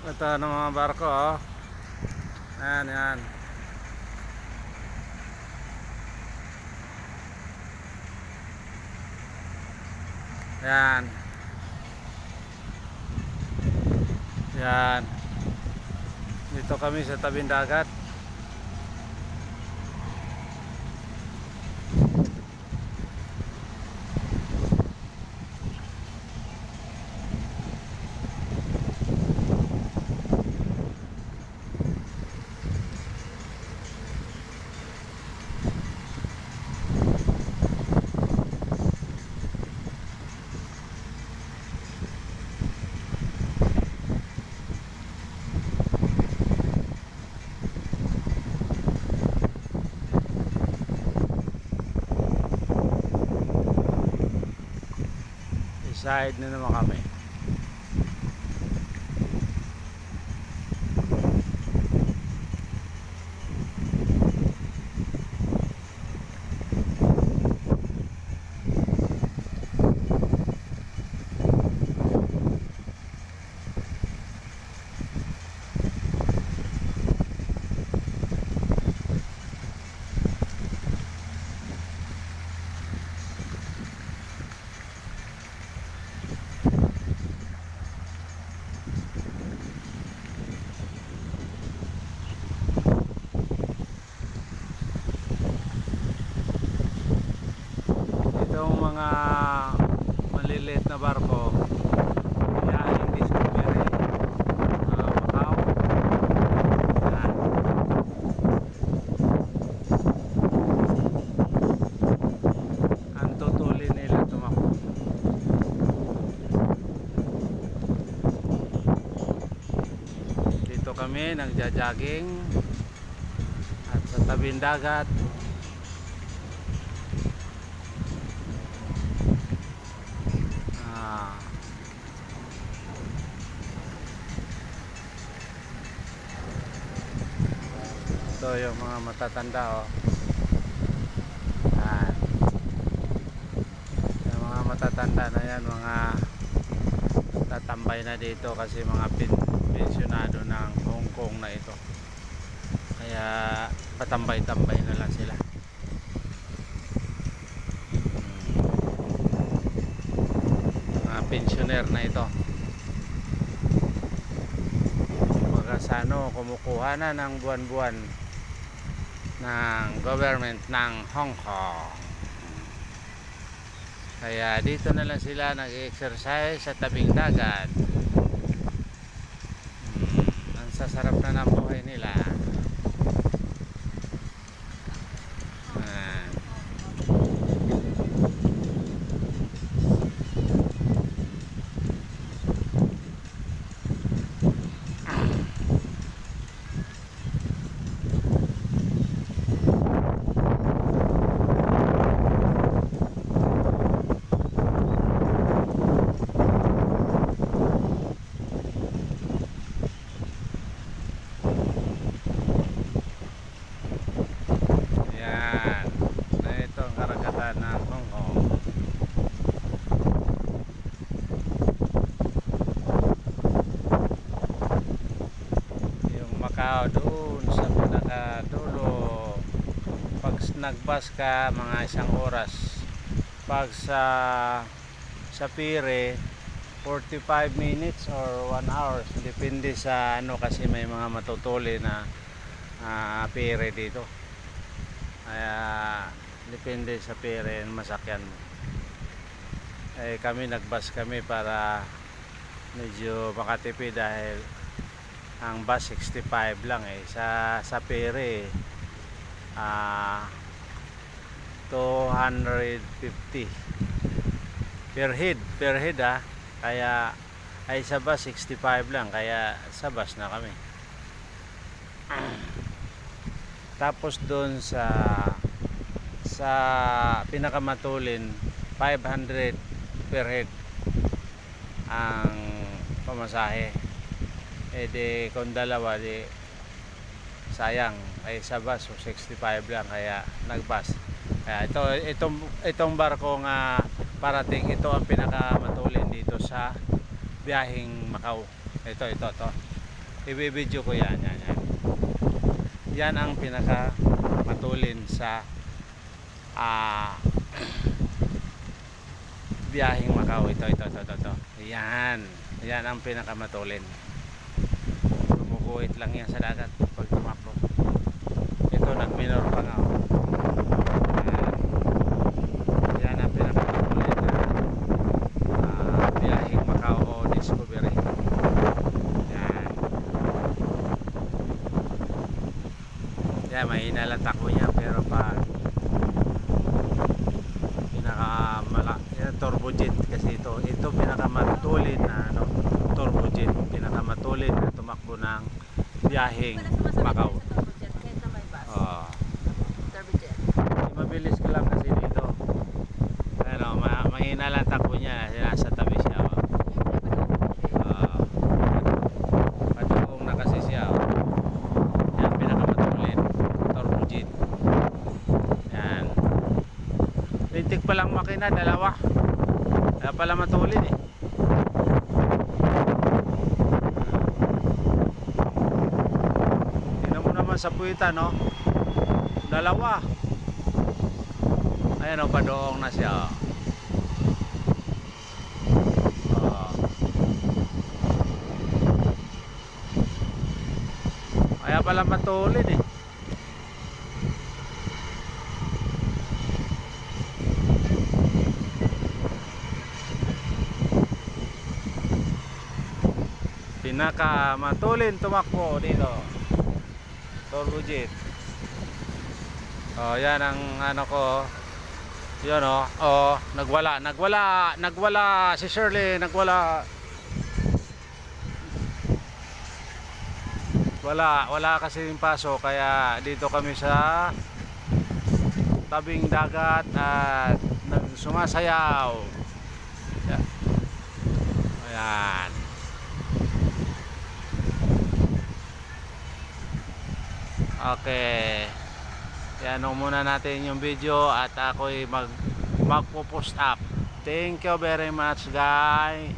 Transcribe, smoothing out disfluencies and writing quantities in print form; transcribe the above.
Ito ng mga barko, oh. Ayan, yan. Yan. Yan. Dito kami sa tabing dagat. Side na naman kami. Itong mga maliliit na barko, yan Discovery, Macau. Yan. Ang tutulin nila tumakbo. Dito kami nagja-jogging at sa tabing dagat. Ito yung mga matatanda, oh. Yan. Yung mga matatanda na yan, mga tatambay na dito kasi mga pensyonado ng Hong Kong na ito. Kaya patambay-tambay na lang sila. Mga pensioner na ito. Ano, kumukuha na ng buwan-buwan ng government ng Hong Kong. Kaya dito na lang sila nag-exercise sa tabing dagat. Ang sasarap na ng buhay nila. Doon sa pinakadulo, pag nagbus ka mga 1 oras, pag sa Pire 45 minutes or 1 hour, depende sa ano, kasi may mga matutuli na Pire dito, kaya depende sa Pire masakyan mo. Kami nagbus kami para medyo makatipid dahil ang bus 65 lang sa Pere 250 per head kaya sa bus 65 lang, kaya sa bus na kami. Tapos doon sa pinakamatulin 500 per head ang pamasahe. Di kung dalawa, di sayang. Sa bus 65 lang, kaya nagbus. Kaya itong barko nga parating, ito ang pinakamatulin dito sa biyaheng Macau. Ito i-video ko yan. Yan ang pinaka matulin sa biyaheng Macau. Ito. Yan ang pinaka matulin. Gumuguhit lang yan sa dagat pag tumakbo. Ito nagminor pa nga. Yan ang pinaka matulin na biyaheng Macau o Discovery. Yan, mahina lang takbo niya, pero pag turbojet kasi ito pinakamatulin na turbojet, pinakamatulin na tumakbo ng biyaheng Macau. Mabilis ka lang kasi dito, pero mahina lang takbo niya, nasa tabi siya. Patungong na kasi siya. Yan, pinakamatulin turbojet. Yan, lintik pa lang makina, dalawa. Kaya pala matulin eh. Tingnan mo naman sa puwita, no? Dalawa. Ayan o, padoong na siya. Kaya pala matulin eh. Pinaka matulin tumakbo dito, turbojet. Yan ang ano ko. Yan nagwala si Shirley, wala kasi yung paso, kaya dito kami sa tabing dagat at sumasayaw. Ayan. Okay, yan muna natin yung video at ako'y magpo-post up. Thank you very much, guys.